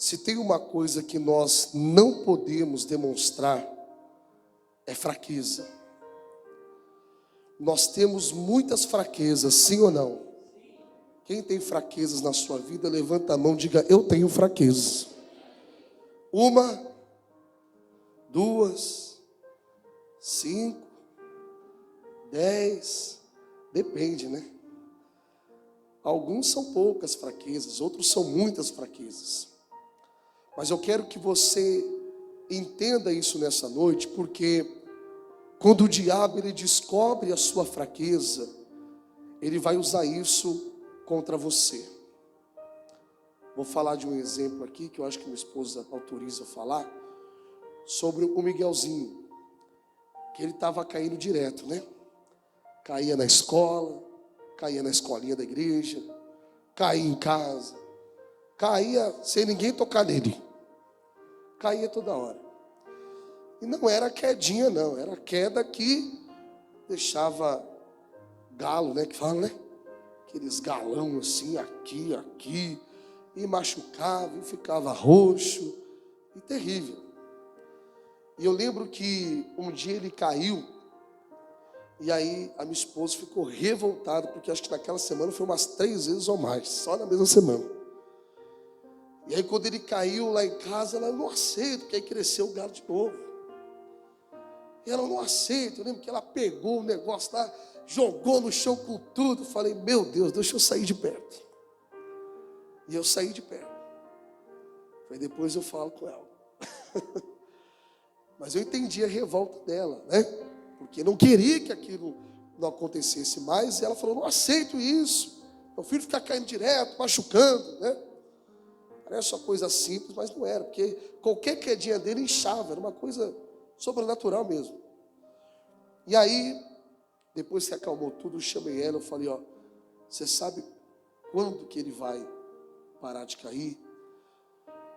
Se tem uma coisa que nós não podemos demonstrar, é fraqueza. Nós temos muitas fraquezas, sim ou não? Quem tem fraquezas na sua vida, levanta a mão e diga: eu tenho fraquezas. 1, 2, 5, 10, depende, né? Alguns são poucas fraquezas, outros são muitas fraquezas. Mas eu quero que você entenda isso nessa noite, porque quando o diabo ele descobre a sua fraqueza, ele vai usar isso contra você. Vou falar de um exemplo aqui, que eu acho que minha esposa autoriza falar, sobre o Miguelzinho, que ele estava caindo direto, né? Caía na escola, caía na escolinha da igreja, caía em casa, caía sem ninguém tocar nele, caía toda hora. E não era quedinha não, era queda que deixava galo, né? Que fala, né? Aqueles galão assim, aqui, e machucava, e ficava roxo, e terrível. E eu lembro que um dia ele caiu, e aí a minha esposa ficou revoltada, porque acho que naquela semana foi umas 3 vezes ou mais, só na mesma semana. E aí quando ele caiu lá em casa, ela não aceita, porque aí cresceu o galo de novo. E ela não aceita, eu lembro que ela pegou o negócio lá, jogou no chão com tudo. Falei, meu Deus, deixa eu sair de perto. E eu saí de perto. Falei, depois eu falo com ela. Mas eu entendi a revolta dela, né? Porque não queria que aquilo não acontecesse mais. E ela falou, não aceito isso. Meu filho fica caindo direto, machucando, né? Parece uma coisa simples, mas não era. Porque qualquer quedinha dele inchava, era uma coisa sobrenatural mesmo. E aí, depois que acalmou tudo, eu chamei ela, eu falei, ó, você sabe quando que ele vai parar de cair?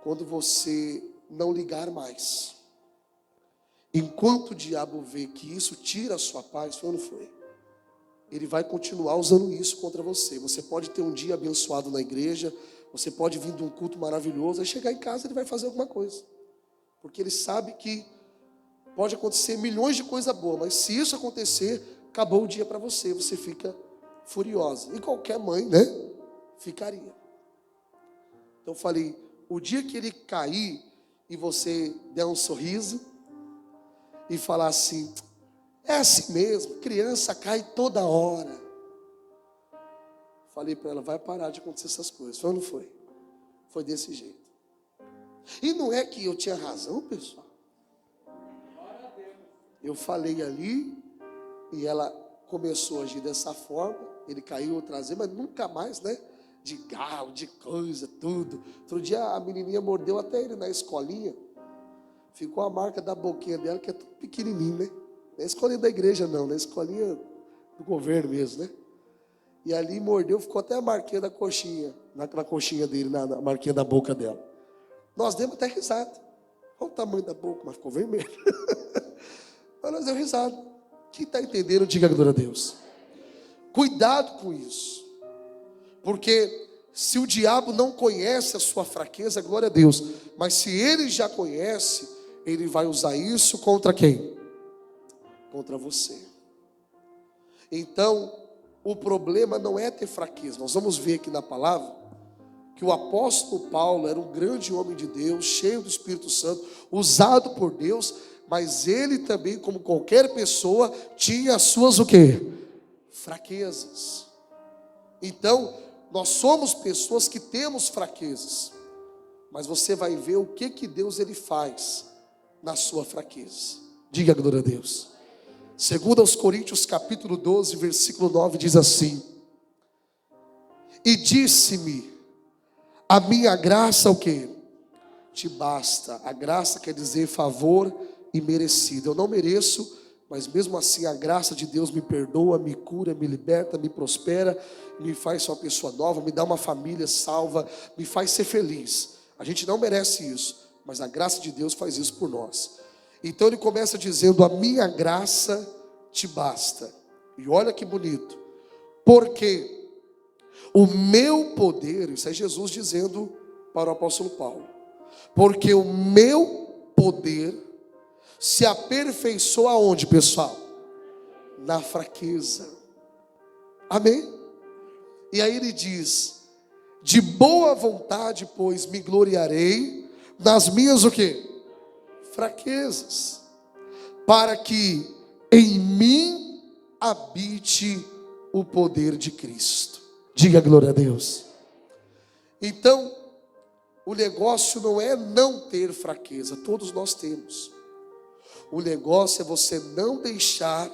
Quando você não ligar mais. Enquanto o diabo vê que isso tira a sua paz, foi ou não foi? Ele vai continuar usando isso contra você. Você pode ter um dia abençoado na igreja, você pode vir de um culto maravilhoso, aí chegar em casa ele vai fazer alguma coisa. Porque ele sabe que pode acontecer milhões de coisas boas, mas se isso acontecer, acabou o dia para você, você fica furiosa. E qualquer mãe, né, ficaria. Então eu falei, o dia que ele cair e você der um sorriso e falar assim, é assim mesmo, criança cai toda hora. Falei para ela, vai parar de acontecer essas coisas. Foi ou não foi? Foi desse jeito. E não é que eu tinha razão, pessoal. Eu falei ali e ela começou a agir dessa forma. Ele caiu outras vezes, mas nunca mais, né? De galo, de coisa, tudo. Outro dia a menininha mordeu até ele na escolinha. Ficou a marca da boquinha dela, que é tudo pequenininho, né? Não é escolinha da igreja não, né? Escolinha do governo mesmo, né? E ali mordeu, ficou até a marquinha da coxinha, na coxinha dele, na marquinha da boca dela. Nós demos até risada. Olha o tamanho da boca, mas ficou vermelho. Mas nós demos risada. Quem está entendendo, diga glória a Deus. Cuidado com isso. Porque se o diabo não conhece a sua fraqueza, glória a Deus. Mas se ele já conhece, ele vai usar isso contra quem? Contra você. Então, o problema não é ter fraqueza. Nós vamos ver aqui na palavra que o apóstolo Paulo era um grande homem de Deus, cheio do Espírito Santo, usado por Deus, mas ele também, como qualquer pessoa, tinha as suas o quê? Fraquezas. Então, nós somos pessoas que temos fraquezas, mas você vai ver o que Deus ele faz na sua fraqueza. Diga glória a Deus. Segundo aos Coríntios capítulo 12, versículo 9, diz assim: e disse-me, a minha graça o quê? Te basta. A graça quer dizer favor imerecido. Eu não mereço, mas mesmo assim a graça de Deus me perdoa, me cura, me liberta, me prospera, me faz uma pessoa nova, me dá uma família salva, me faz ser feliz. A gente não merece isso, mas a graça de Deus faz isso por nós. Então ele começa dizendo, a minha graça te basta. E olha que bonito, porque o meu poder, isso é Jesus dizendo para o apóstolo Paulo, Porque o meu poder se aperfeiçoa aonde, pessoal? Na fraqueza. Amém? E aí ele diz: de boa vontade, pois, me gloriarei nas minhas o quê? Fraquezas, para que em mim habite o poder de Cristo. Diga glória a Deus. Então, o negócio não é não ter fraqueza, todos nós temos. O negócio é você não deixar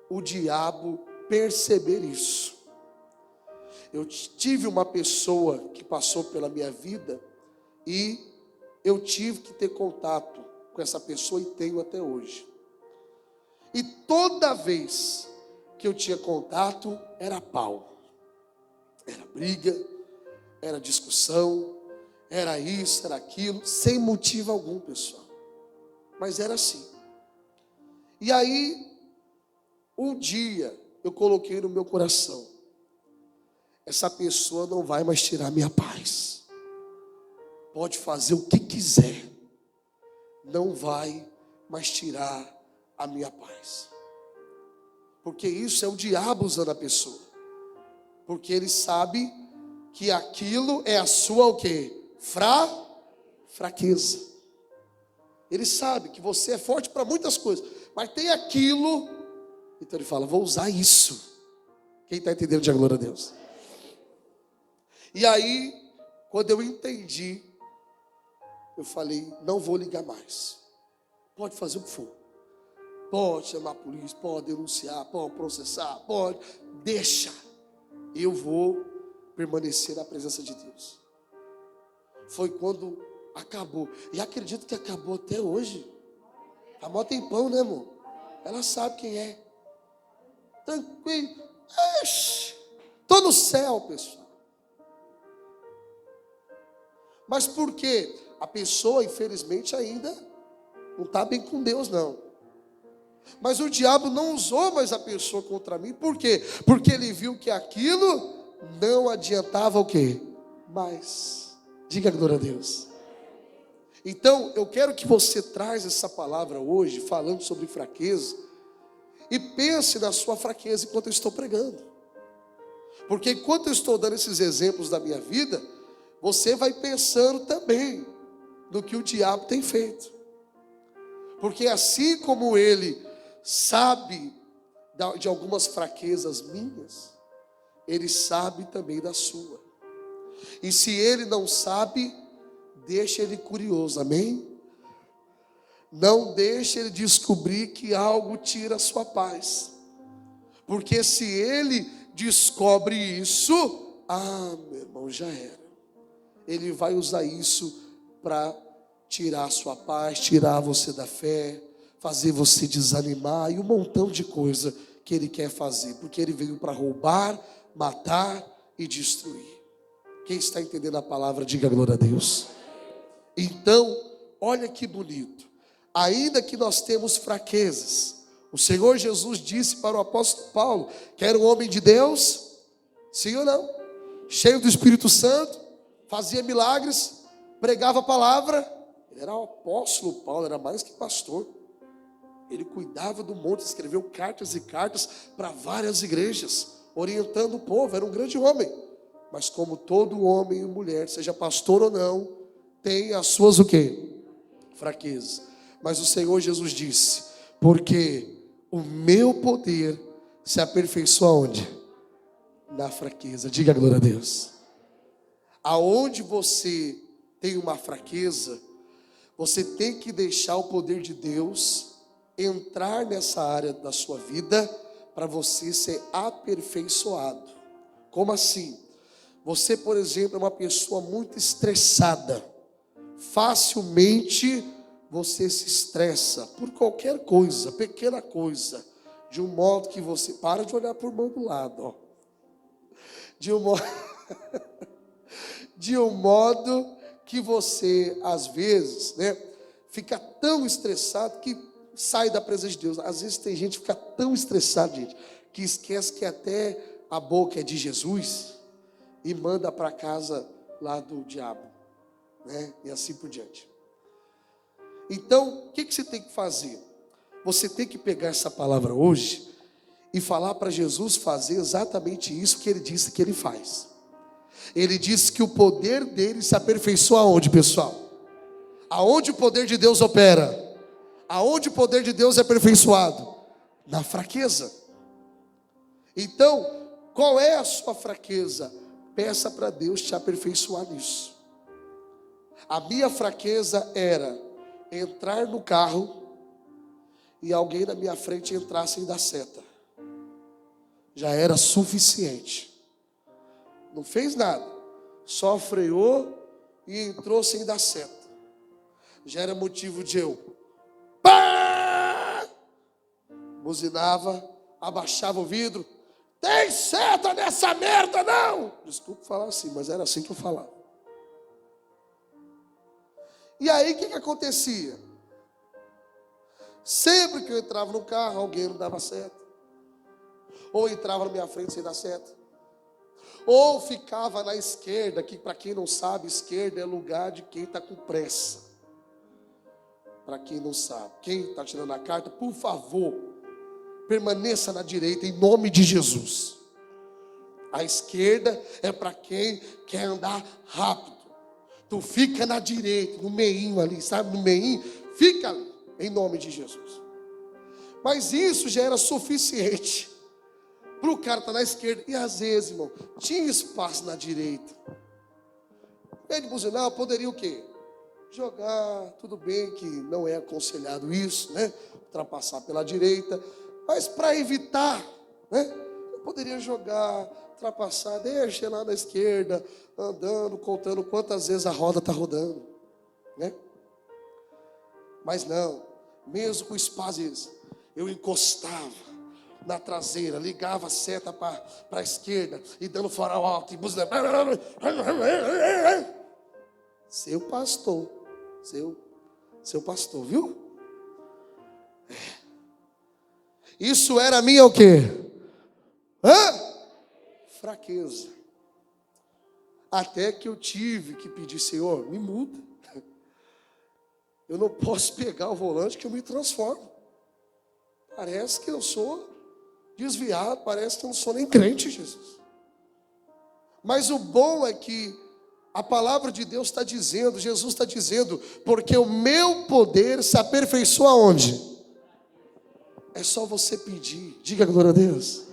o diabo perceber isso. Eu tive uma pessoa que passou pela minha vida e eu tive que ter contato com essa pessoa e tenho até hoje. E toda vez que eu tinha contato, era pau, era briga, era discussão, era isso, era aquilo, sem motivo algum, pessoal. Mas era assim. E aí, um dia, eu coloquei no meu coração: essa pessoa não vai mais tirar minha paz. Pode fazer o que quiser, não vai mais tirar a minha paz. Porque isso é o diabo usando a pessoa. Porque ele sabe que aquilo é a sua o quê? Fraqueza. Ele sabe que você é forte para muitas coisas, mas tem aquilo. Então ele fala: vou usar isso. Quem está entendendo, diga glória a Deus. E aí, quando eu entendi, eu falei: não vou ligar mais. Pode fazer o que for. Pode chamar a polícia, pode denunciar, pode processar, pode. Deixa. Eu vou permanecer na presença de Deus. Foi quando acabou. E acredito que acabou até hoje. Há mó tempão, né, amor? Ela sabe quem é. Tranquilo. Estou no céu, pessoal. Mas por quê? A pessoa, infelizmente, ainda não está bem com Deus, não. Mas o diabo não usou mais a pessoa contra mim. Por quê? Porque ele viu que aquilo não adiantava o quê? Mais. Diga glória a Deus. Então, eu quero que você traz essa palavra hoje, falando sobre fraqueza, e pense na sua fraqueza enquanto eu estou pregando. Porque enquanto eu estou dando esses exemplos da minha vida, você vai pensando também no que o diabo tem feito. Porque assim como ele sabe de algumas fraquezas minhas, ele sabe também da sua. E se ele não sabe, deixa ele curioso, amém? Não deixe ele descobrir que algo tira a sua paz. Porque se ele descobre isso, meu irmão, já era. Ele vai usar isso para tirar a sua paz, tirar você da fé, fazer você desanimar e um montão de coisa que ele quer fazer. Porque ele veio para roubar, matar e destruir. Quem está entendendo a palavra, diga glória a Deus. Então, olha que bonito. Ainda que nós temos fraquezas, o Senhor Jesus disse para o apóstolo Paulo, que era um homem de Deus, sim ou não? Cheio do Espírito Santo, fazia milagres, pregava a palavra. Ele era o apóstolo Paulo, era mais que pastor. Ele cuidava do monte, escreveu cartas e cartas para várias igrejas, orientando o povo, era um grande homem. Mas como todo homem e mulher, seja pastor ou não, tem as suas o quê? Fraquezas. Mas o Senhor Jesus disse: porque o meu poder se aperfeiçoa onde? Na fraqueza. Diga glória a Deus. Aonde você tem uma fraqueza, você tem que deixar o poder de Deus entrar nessa área da sua vida para você ser aperfeiçoado. Como assim? Você, por exemplo, é uma pessoa muito estressada. Facilmente você se estressa por qualquer coisa, pequena coisa, de um modo que você... Para de olhar por mão do lado, ó. De um modo que você, às vezes, né, fica tão estressado que sai da presença de Deus. Às vezes tem gente que fica tão estressada, gente, que esquece que até a boca é de Jesus e manda para casa lá do diabo. né? E assim por diante. Então, o que você tem que fazer? Você tem que pegar essa palavra hoje e falar para Jesus fazer exatamente isso que ele disse que ele faz. Ele disse que o poder dele se aperfeiçoa aonde, pessoal? Aonde o poder de Deus opera? Aonde o poder de Deus é aperfeiçoado? Na fraqueza. Então, qual é a sua fraqueza? Peça para Deus te aperfeiçoar nisso. A minha fraqueza era entrar no carro e alguém na minha frente entrasse sem dar seta. Já era suficiente. Não fez nada, só freou e entrou sem dar seta. Já era motivo de eu buzinava, abaixava o vidro. Tem seta nessa merda não? Desculpa falar assim, mas era assim que eu falava. E aí o que acontecia? Sempre que eu entrava no carro, alguém não dava seta. Ou entrava na minha frente sem dar seta. Ou ficava na esquerda, que para quem não sabe, esquerda é lugar de quem está com pressa. Para quem não sabe, quem está tirando a carta, por favor, permaneça na direita em nome de Jesus. A esquerda é para quem quer andar rápido. Tu fica na direita, no meinho ali, sabe? No meinho, fica ali, em nome de Jesus. Mas isso já era suficiente para o cara estar na esquerda. E às vezes, irmão, tinha espaço na direita. Ele buzinar, eu poderia o quê? Jogar, tudo bem que não é aconselhado isso, né? Ultrapassar pela direita. Mas para evitar, né? Eu poderia jogar, ultrapassar, deixa lá na esquerda, andando, contando quantas vezes a roda está rodando, né? Mas não, mesmo com espaços, eu encostava na traseira, ligava a seta para a esquerda e dando farol alto e buzinando. Seu pastor, viu? Isso era minha o quê? Fraqueza. Até que eu tive que pedir, Senhor, me muda. Eu não posso pegar o volante que eu me transformo. Parece que eu sou desviado, parece que eu não sou nem crente, Jesus. Mas o bom é que a palavra de Deus está dizendo, Jesus está dizendo, porque o meu poder se aperfeiçoa onde? É só você pedir. Diga glória a Deus.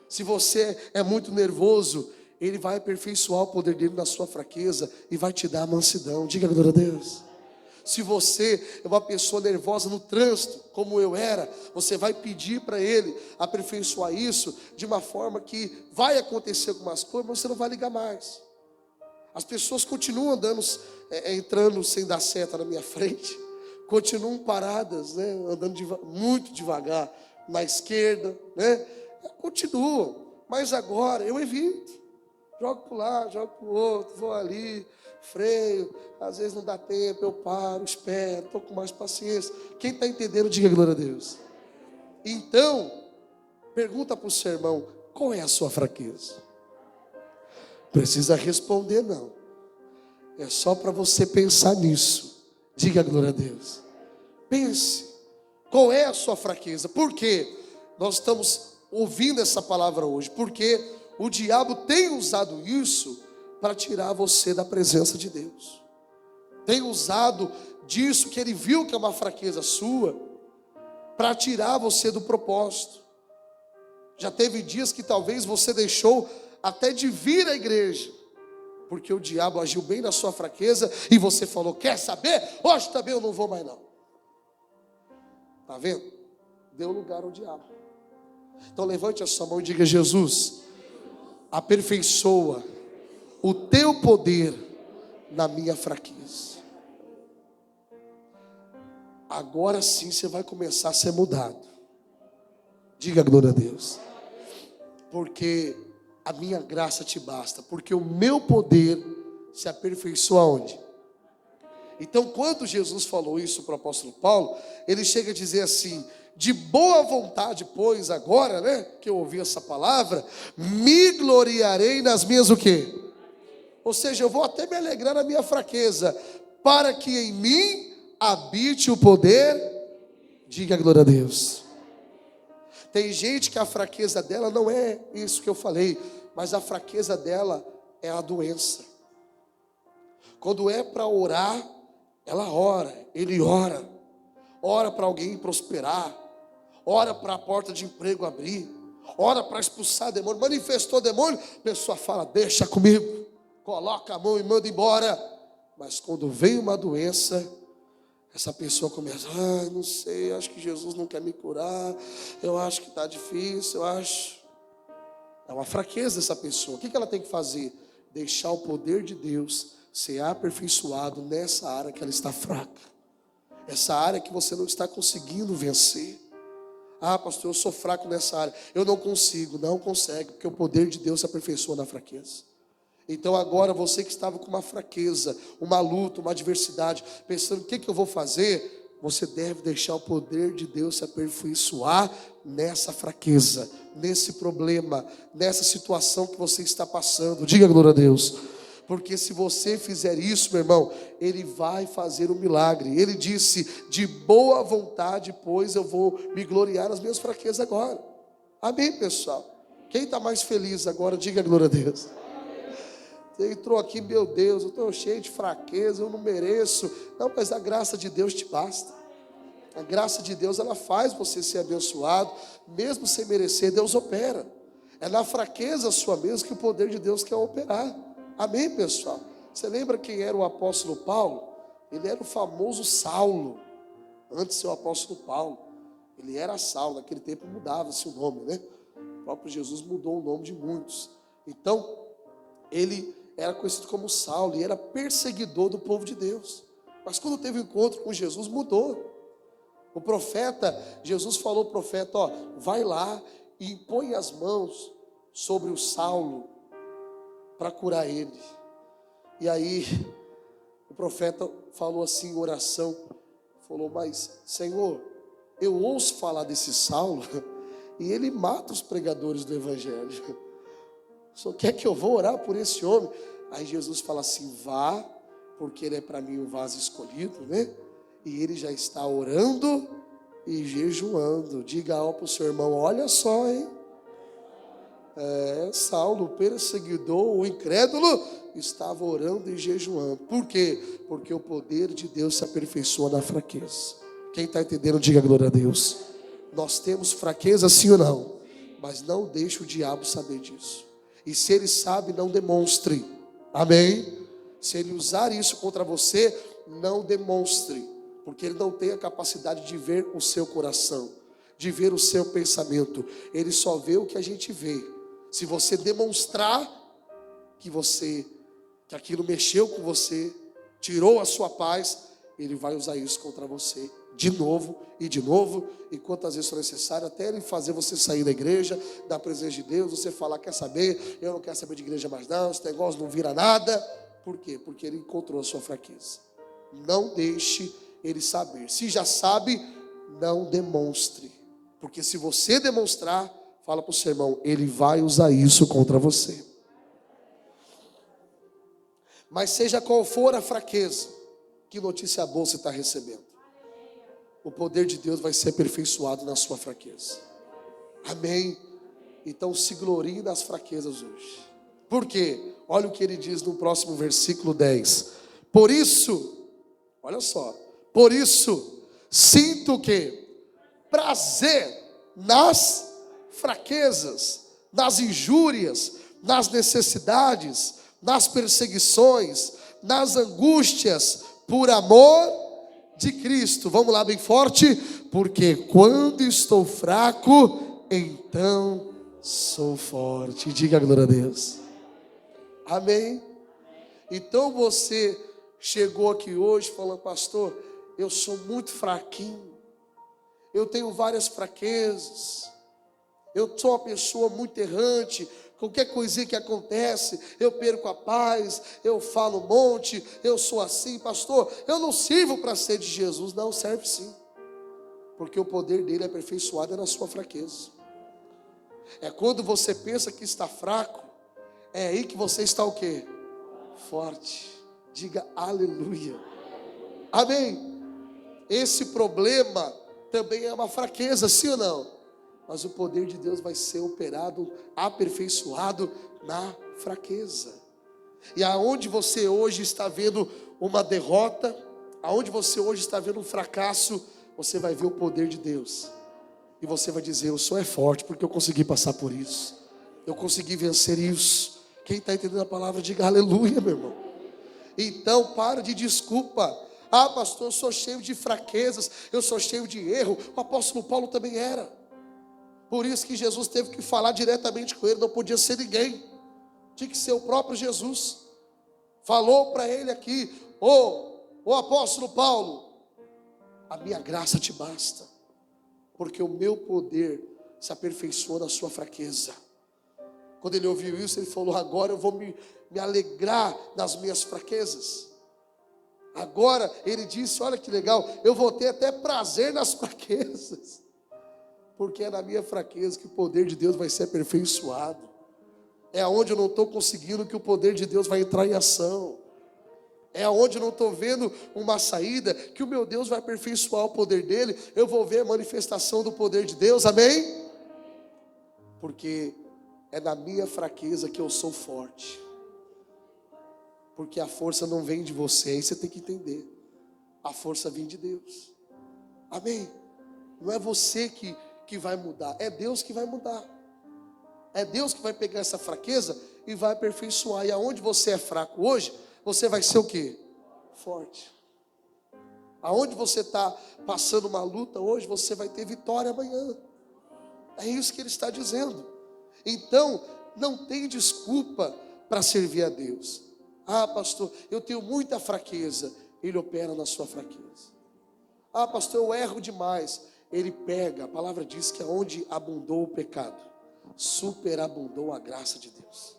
Se você é muito nervoso, Ele vai aperfeiçoar o poder dele na sua fraqueza e vai te dar a mansidão. Diga glória a Deus. Se você é uma pessoa nervosa no trânsito, como eu era, você vai pedir para Ele aperfeiçoar isso de uma forma que vai acontecer algumas coisas, mas você não vai ligar mais. As pessoas continuam andando, entrando sem dar seta na minha frente, continuam paradas, né, andando muito devagar na esquerda, né, continuam, mas agora eu evito. Jogo para um lado, jogo para o outro, vou ali, freio, às vezes não dá tempo, eu paro, espero, estou com mais paciência. Quem está entendendo, diga glória a Deus. Então, pergunta para o seu irmão, qual é a sua fraqueza? Precisa responder não. É só para você pensar nisso. Diga glória a Deus. Pense, qual é a sua fraqueza? Por quê? Nós estamos ouvindo essa palavra hoje, porque o diabo tem usado isso para tirar você da presença de Deus. Tem usado disso que ele viu que é uma fraqueza sua, para tirar você do propósito. Já teve dias que talvez você deixou até de vir à igreja, porque o diabo agiu bem na sua fraqueza, e você falou, quer saber? Hoje também eu não vou mais não. Está vendo? Deu lugar ao diabo. Então levante a sua mão e diga, Jesus, aperfeiçoa o teu poder na minha fraqueza. Agora sim você vai começar a ser mudado. Diga glória a Deus. Porque a minha graça te basta. Porque o meu poder se aperfeiçoa onde? Então quando Jesus falou isso para o apóstolo Paulo, ele chega a dizer assim, de boa vontade, pois agora, né, que eu ouvi essa palavra, me gloriarei nas minhas o quê? Ou seja, eu vou até me alegrar na minha fraqueza, para que em mim habite o poder. Diga glória a Deus. Tem gente que a fraqueza dela não é isso que eu falei, mas a fraqueza dela é a doença. Quando é para orar, ela ora, ele ora. Ora para alguém prosperar, ora para a porta de emprego abrir, ora para expulsar demônio. Manifestou demônio, a pessoa fala, deixa comigo, coloca a mão e manda embora. Mas quando vem uma doença, essa pessoa começa, não sei, acho que Jesus não quer me curar, eu acho que está difícil, eu acho. É uma fraqueza essa pessoa. O que ela tem que fazer? Deixar o poder de Deus ser aperfeiçoado nessa área que ela está fraca. Essa área que você não está conseguindo vencer. Pastor, eu sou fraco nessa área. Eu não consigo. Não consegue, porque o poder de Deus se aperfeiçoa na fraqueza. Então agora você que estava com uma fraqueza, uma luta, uma adversidade, pensando o que eu vou fazer, você deve deixar o poder de Deus se aperfeiçoar nessa fraqueza, nesse problema, nessa situação que você está passando. Diga glória a Deus. Porque se você fizer isso, meu irmão, Ele vai fazer um milagre. Ele disse, de boa vontade, pois eu vou me gloriar nas minhas fraquezas agora. Amém, pessoal? Quem está mais feliz agora, diga glória a Deus. Você entrou aqui, meu Deus, eu estou cheio de fraqueza, eu não mereço. Não, mas a graça de Deus te basta. A graça de Deus, ela faz você ser abençoado, mesmo sem merecer. Deus opera. É na fraqueza sua mesmo que o poder de Deus quer operar. Amém, pessoal? Você lembra quem era o apóstolo Paulo? Ele era o famoso Saulo. Antes de ser o apóstolo Paulo, ele era Saulo. Naquele tempo mudava-se o nome, né? O próprio Jesus mudou o nome de muitos. Então, ele era conhecido como Saulo e era perseguidor do povo de Deus. Mas quando teve um encontro com Jesus, mudou. O profeta, Jesus falou ao profeta, vai lá e impõe as mãos sobre o Saulo para curar ele. E aí o profeta falou assim em oração, falou, mas Senhor, eu ouço falar desse Saulo e ele mata os pregadores do evangelho. O Senhor quer que eu vou orar por esse homem? Aí Jesus fala assim, vá, porque ele é para mim um vaso escolhido, né? E ele já está orando e jejuando. Diga para o seu irmão, olha só, hein? Saulo, o perseguidor, o incrédulo, estava orando e jejuando. Por quê? Porque o poder de Deus se aperfeiçoa na fraqueza. Quem está entendendo, diga glória a Deus. Nós temos fraqueza, sim ou não? Mas não deixe o diabo saber disso. E se ele sabe, não demonstre. Amém? Se ele usar isso contra você, não demonstre. Porque ele não tem a capacidade de ver o seu coração, de ver o seu pensamento. Ele só vê o que a gente vê. Se você demonstrar que aquilo mexeu com você, tirou a sua paz, ele vai usar isso contra você de novo, e quantas vezes for necessário, até ele fazer você sair da igreja, da presença de Deus, você falar, quer saber, eu não quero saber de igreja mais não, esse negócio não vira nada. Por quê? Porque ele encontrou a sua fraqueza. Não deixe ele saber. Se já sabe, não demonstre. Porque se você demonstrar, fala para o seu irmão, ele vai usar isso contra você. Mas seja qual for a fraqueza, que notícia boa você está recebendo. O poder de Deus vai ser aperfeiçoado na sua fraqueza. Amém? Então se glorie nas fraquezas hoje. Por quê? Olha o que ele diz no próximo versículo 10. Por isso, olha só, por isso sinto o quê? Prazer nas fraquezas, nas injúrias, nas necessidades, nas perseguições, nas angústias, por amor de Cristo. Vamos lá bem forte. Porque quando estou fraco, então sou forte. Diga glória a Deus. Amém? Então você chegou aqui hoje falando, pastor, eu sou muito fraquinho. Eu tenho várias fraquezas. Eu sou uma pessoa muito errante. Qualquer coisinha que acontece, eu perco a paz, eu falo um monte, eu sou assim, pastor, eu não sirvo para ser de Jesus. Não, serve sim. Porque o poder dele é aperfeiçoado na sua fraqueza. É quando você pensa que está fraco, é aí que você está o quê? forte. Diga aleluia. Amém. Esse problema também é uma fraqueza, sim ou não? Mas o poder de Deus vai ser operado, aperfeiçoado na fraqueza. E aonde você hoje está vendo uma derrota, aonde você hoje está vendo um fracasso, você vai ver o poder de Deus. E você vai dizer: eu sou forte porque eu consegui passar por isso. Eu consegui vencer isso. Quem está entendendo a palavra, diga aleluia, meu irmão. Então, para de desculpa. Ah, pastor, eu sou cheio de fraquezas, eu sou cheio de erro. O apóstolo Paulo também era. Por isso que Jesus teve que falar diretamente com ele, não podia ser ninguém. Tinha que ser o próprio Jesus. Falou para ele aqui: ô apóstolo Paulo, a minha graça te basta, porque o meu poder se aperfeiçoa na sua fraqueza. Quando ele ouviu isso, ele falou: agora eu vou me alegrar nas minhas fraquezas. Agora ele disse: olha que legal, eu vou ter até prazer nas fraquezas, porque é na minha fraqueza que o poder de Deus vai ser aperfeiçoado. É aonde eu não estou conseguindo que o poder de Deus vai entrar em ação. É aonde eu não estou vendo uma saída que o meu Deus vai aperfeiçoar o poder dele. Eu vou ver a manifestação do poder de Deus, amém? Porque é na minha fraqueza que eu sou forte. Porque a força não vem de você, aí você tem que entender. A força vem de Deus, amém? Não é você que vai mudar, é Deus que vai mudar. É Deus que vai pegar essa fraqueza e vai aperfeiçoar. E aonde você é fraco hoje, você vai ser o quê? Forte. Aonde você está passando uma luta hoje, você vai ter vitória amanhã. É isso que ele está dizendo. Então, não tem desculpa para servir a Deus. Ah, pastor, eu tenho muita fraqueza. Ele opera na sua fraqueza. Ah, pastor, eu erro demais. Ele pega, a palavra diz que aonde abundou o pecado, superabundou a graça de Deus.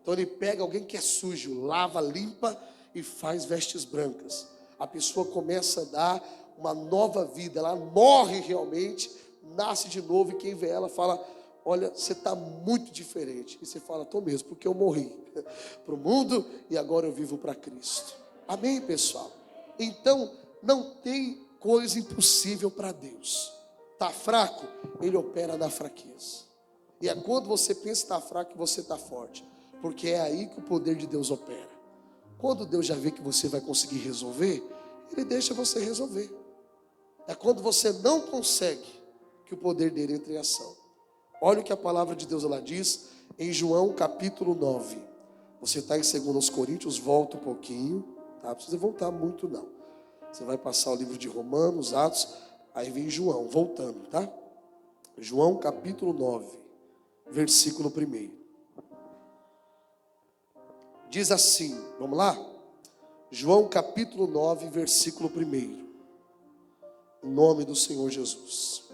Então ele pega alguém que é sujo, lava, limpa e faz vestes brancas. A pessoa começa a dar uma nova vida, ela morre realmente, nasce de novo, e quem vê ela fala: olha, você está muito diferente. E você fala: estou mesmo, porque eu morri para o mundo e agora eu vivo para Cristo. Amém, pessoal? Então, não tem coisa impossível para Deus. Está fraco? Ele opera na fraqueza. E é quando você pensa que está fraco que você está forte. Porque é aí que o poder de Deus opera. Quando Deus já vê que você vai conseguir resolver, Ele deixa você resolver. É quando você não consegue que o poder dele entra em ação. Olha o que a palavra de Deus ela diz em João capítulo 9. Você está em 2 Coríntios, volta um pouquinho. Tá? Não precisa voltar muito não. Você vai passar o livro de Romanos, Atos, aí vem João, voltando, tá? João capítulo 9, versículo 1. Diz assim, vamos lá? João capítulo 9, versículo 1. Em nome do Senhor Jesus.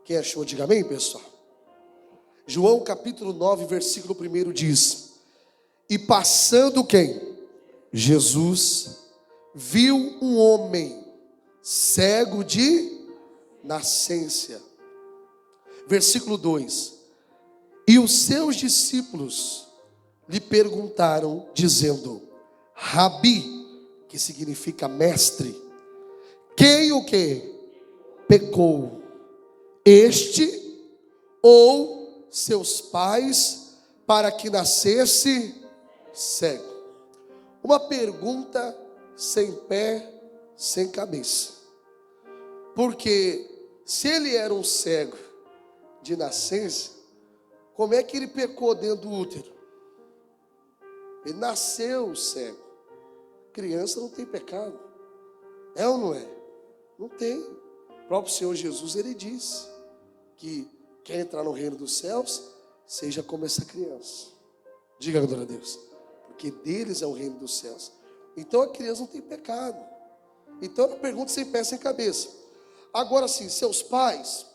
Quem achou, diga amém, pessoal. João capítulo 9, versículo 1 diz: e passando quem? Jesus viu um homem cego de nascença. Versículo 2: e os seus discípulos lhe perguntaram, dizendo: Rabi, que significa mestre, quem o que? Pecou, este ou seus pais, para que nascesse cego? Uma pergunta sem pé, sem cabeça. Porque se ele era um cego de nascença, como é que ele pecou dentro do útero? Ele nasceu cego. Criança não tem pecado. É ou não é? Não tem. O próprio Senhor Jesus, ele diz que quer entrar no reino dos céus, seja como essa criança. Diga glória a Deus. Porque deles é o reino dos céus. Então a criança não tem pecado. Então eu pergunto sem pé, sem cabeça. Agora sim, seus pais,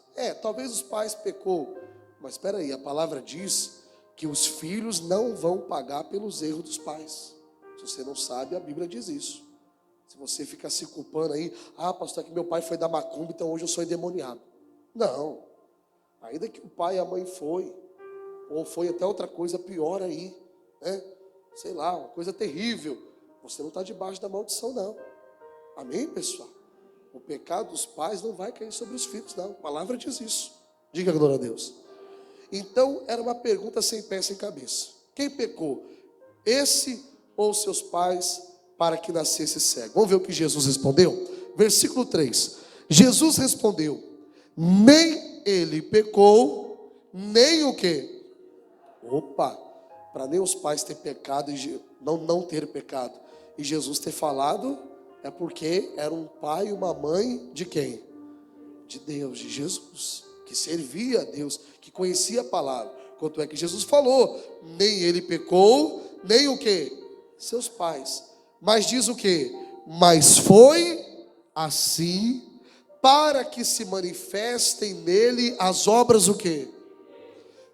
talvez os pais pecou, mas espera aí, a palavra diz que os filhos não vão pagar pelos erros dos pais. Se você não sabe, a Bíblia diz isso. Se você ficar se culpando aí, pastor, que meu pai foi da macumba, então hoje eu sou endemoniado. Não. Ainda que o pai e a mãe foi, ou foi até outra coisa pior aí, né? Sei lá, uma coisa terrível. Você não está debaixo da maldição, não. Amém, pessoal? O pecado dos pais não vai cair sobre os filhos, não. A palavra diz isso. Diga glória a Deus. Então, era uma pergunta sem pé, sem cabeça. Quem pecou? Esse ou seus pais para que nascesse cego? Vamos ver o que Jesus respondeu? Versículo 3. Jesus respondeu: nem ele pecou, nem o quê? Opa, para nem os pais ter pecado e não ter pecado, e Jesus ter falado, é porque era um pai e uma mãe de quem? De Deus, de Jesus, que servia a Deus, que conhecia a palavra. Quanto é que Jesus falou: nem ele pecou, nem o quê? Seus pais. Mas diz o quê? Mas foi assim para que se manifestem nele as obras o quê?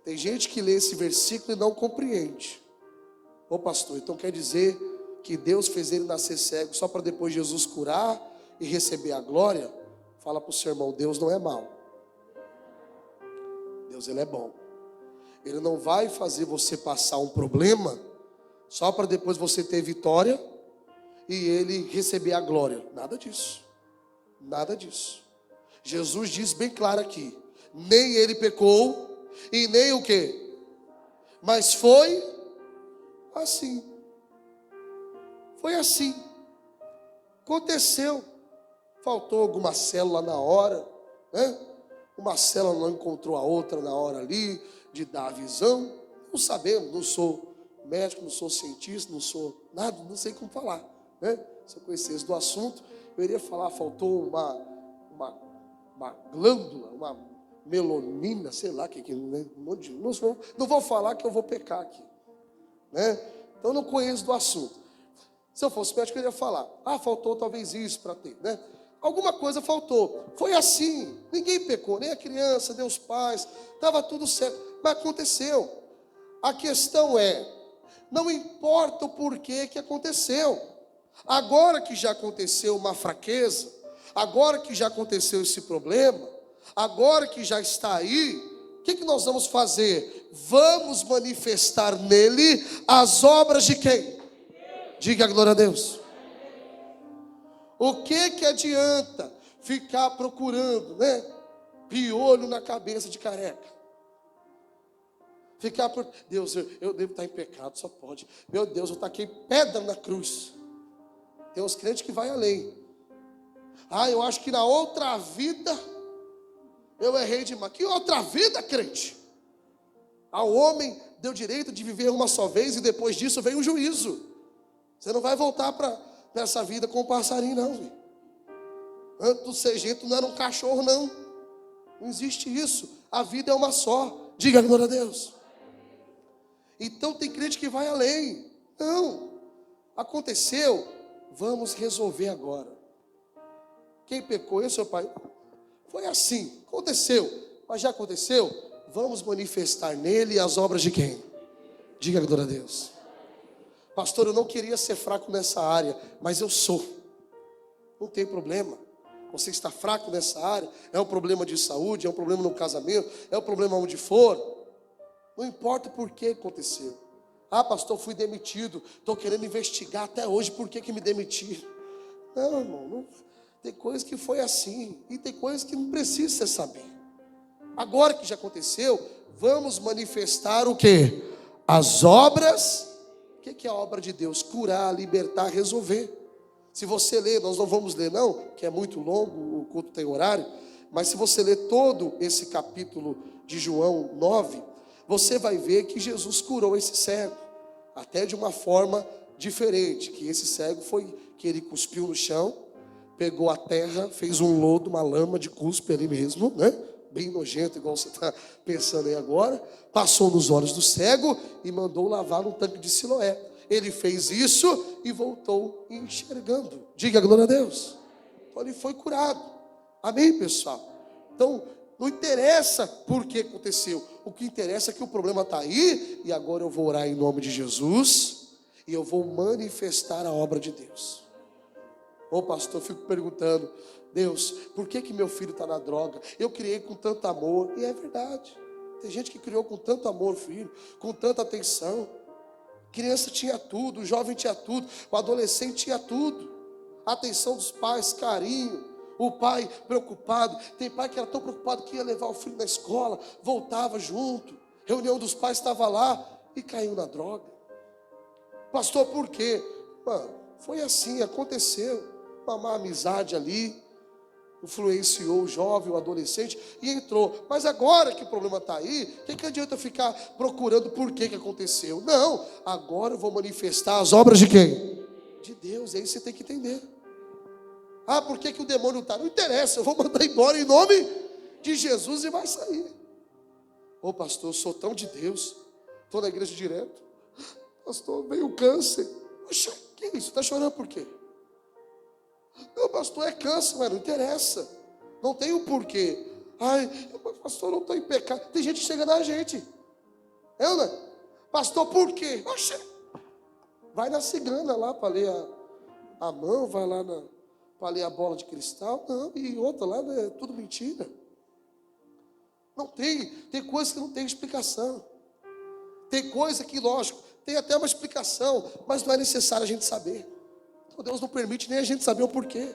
Tem gente que lê esse versículo e não compreende. Ô pastor, então quer dizer que Deus fez ele nascer cego só para depois Jesus curar e receber a glória? Fala para o seu irmão: Deus não é mau. Deus, ele é bom. Ele não vai fazer você passar um problema só para depois você ter vitória e ele receber a glória. Nada disso. Nada disso. Jesus diz bem claro aqui: nem ele pecou e nem o quê? Mas foi assim. Foi assim. Aconteceu. Faltou alguma célula na hora, né? Uma célula não encontrou a outra na hora ali de dar a visão. Não sabemos, não sou médico, não sou cientista, não sou nada, não sei como falar, né? Se eu conhecesse do assunto, eu iria falar: faltou uma glândula, uma melanina, sei lá, né? Não vou falar que eu vou pecar aqui, né? Então eu não conheço do assunto. Se eu fosse médico, eu iria falar: faltou talvez isso para ter, né? Alguma coisa faltou. Foi assim. Ninguém pecou, nem a criança, nem os pais. Estava tudo certo. Mas aconteceu. A questão é: não importa o porquê que aconteceu. Agora que já aconteceu uma fraqueza, agora que já aconteceu esse problema, agora que já está aí, o que nós vamos fazer? Vamos manifestar nele as obras de quem? Diga a glória a Deus. O que adianta ficar procurando, né, piolho na cabeça de careca? Ficar por Deus, eu devo estar em pecado, só pode. Meu Deus, eu taquei pedra na cruz. Tem uns crentes que vai além. Eu acho que na outra vida eu errei demais. Que outra vida, crente? Ao homem deu direito de viver uma só vez e depois disso vem o juízo. Você não vai voltar para essa vida com um passarinho, não, filho. Antes do ser gente, não era um cachorro, não. Não existe isso. A vida é uma só. Diga glória a Deus. Então tem crente que vai além. Não. Aconteceu. Vamos resolver agora. Quem pecou? Eu, seu pai. Foi assim. Aconteceu. Mas já aconteceu. Vamos manifestar nele as obras de quem? Diga glória a Deus. Pastor, eu não queria ser fraco nessa área, mas eu sou. Não tem problema. Você está fraco nessa área, é um problema de saúde, é um problema no casamento, é um problema onde for. Não importa por que aconteceu. Pastor, fui demitido, estou querendo investigar até hoje por que me demitiram. Não, irmão, não. Tem coisas que foi assim, e tem coisas que não precisa saber. Agora que já aconteceu, vamos manifestar o quê? As obras. O que é a obra de Deus? Curar, libertar, resolver. Se você ler, nós não vamos ler não, que é muito longo, o culto tem horário, mas se você ler todo esse capítulo de João 9, você vai ver que Jesus curou esse cego, até de uma forma diferente, que esse cego foi, que ele cuspiu no chão, pegou a terra, fez um lodo, uma lama de cuspe ali mesmo, né? Bem nojento, igual você está pensando aí agora, passou nos olhos do cego e mandou lavar no tanque de Siloé. Ele fez isso e voltou enxergando. Diga glória a Deus. Então ele foi curado. Amém, pessoal? Então, não interessa por que aconteceu. O que interessa é que o problema está aí. E agora eu vou orar em nome de Jesus. E eu vou manifestar a obra de Deus. Pastor, eu fico perguntando. Deus, por que meu filho está na droga? Eu criei com tanto amor. E é verdade. Tem gente que criou com tanto amor, filho, com tanta atenção. Criança tinha tudo, o jovem tinha tudo, o adolescente tinha tudo. A atenção dos pais, carinho, o pai preocupado. Tem pai que era tão preocupado que ia levar o filho na escola, voltava junto. Reunião dos pais, estava lá e caiu na droga. Pastor, por quê? Mano, foi assim, aconteceu. Uma má amizade ali influenciou o jovem, o adolescente, e entrou. Mas agora que o problema está aí, o que adianta eu ficar procurando por que aconteceu? Não, agora eu vou manifestar as obras de quem? De Deus. Aí você tem que entender. Ah, por que o demônio está? Não interessa, eu vou mandar embora em nome de Jesus e vai sair. Ô pastor, eu sou tão de Deus, estou na igreja direto. Pastor, veio o câncer. Poxa, que isso? Está chorando por quê? Não, pastor, é câncer, mas não interessa. Não tem um porquê. Ai, pastor, não estou em pecado. Tem gente que chega na gente. Ana, pastor, por quê? Oxe, vai na cigana lá para ler a mão, vai lá para ler a bola de cristal. Não, e outra lá, é tudo mentira. Não tem coisa que não tem explicação. Tem coisa que, lógico, tem até uma explicação, mas não é necessário a gente saber. Deus não permite nem a gente saber o porquê.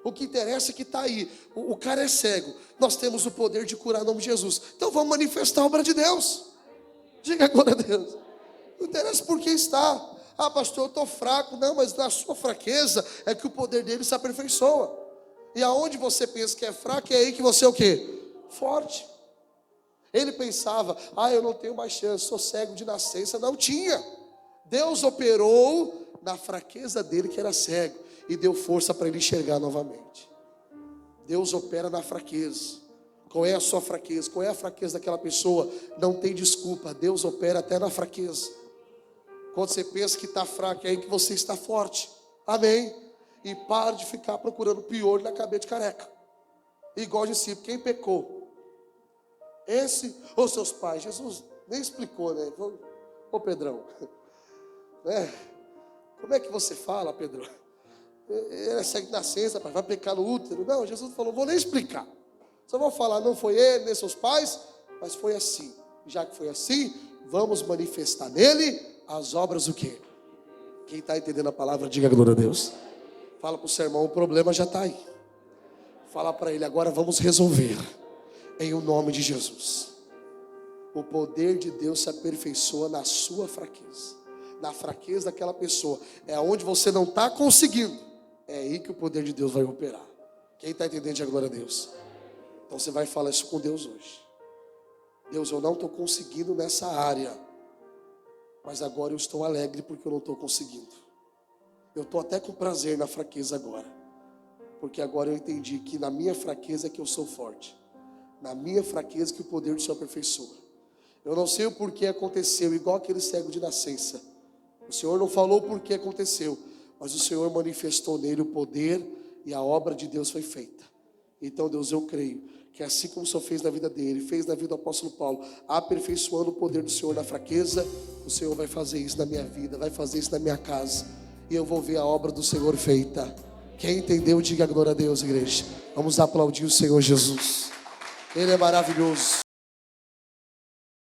O que interessa é que está aí. O cara é cego. Nós temos o poder de curar em nome de Jesus. Então vamos manifestar a obra de Deus. Diga glória a Deus. Não interessa por que está. Ah, pastor, eu estou fraco. Não, mas na sua fraqueza é que o poder dele se aperfeiçoa. E aonde você pensa que é fraco, é aí que você é o quê? Forte. Ele pensava, eu não tenho mais chance, sou cego de nascença. Não tinha. Deus operou na fraqueza dele, que era cego, e deu força para ele enxergar novamente. Deus opera na fraqueza. Qual é a sua fraqueza? Qual é a fraqueza daquela pessoa? Não tem desculpa, Deus opera até na fraqueza. Quando você pensa que está fraco, é aí que você está forte. Amém? E para de ficar procurando piolho na cabeça de careca. Igual discípulo, quem pecou? Esse ou seus pais? Jesus nem explicou, né? Ô Pedrão, né? Como é que você fala, Pedro? Ele é cego de nascença, vai pecar no útero. Não, Jesus falou, vou nem explicar. Só vou falar, não foi ele, nem seus pais, mas foi assim. Já que foi assim, vamos manifestar nele as obras do quê? Quem está entendendo a palavra, diga glória a Deus. Fala para o seu irmão, o problema já está aí. Fala para ele, agora vamos resolver. Em o nome de Jesus. O poder de Deus se aperfeiçoa na sua fraqueza. Na fraqueza daquela pessoa. É onde você não está conseguindo. É aí que o poder de Deus vai operar. Quem está entendendo, diga glória a Deus. Então você vai falar isso com Deus hoje. Deus, eu não estou conseguindo nessa área. Mas agora eu estou alegre porque eu não estou conseguindo. Eu estou até com prazer na fraqueza agora. Porque agora eu entendi que na minha fraqueza é que eu sou forte. Na minha fraqueza que o poder do Senhor aperfeiçoa. Eu não sei o porquê aconteceu, igual aquele cego de nascença. O Senhor não falou por que aconteceu, mas o Senhor manifestou nele o poder e a obra de Deus foi feita. Então, Deus, eu creio que assim como o Senhor fez na vida dele, fez na vida do apóstolo Paulo, aperfeiçoando o poder do Senhor na fraqueza, o Senhor vai fazer isso na minha vida, vai fazer isso na minha casa, e eu vou ver a obra do Senhor feita. Quem entendeu, diga glória a Deus, igreja. Vamos aplaudir o Senhor Jesus. Ele é maravilhoso.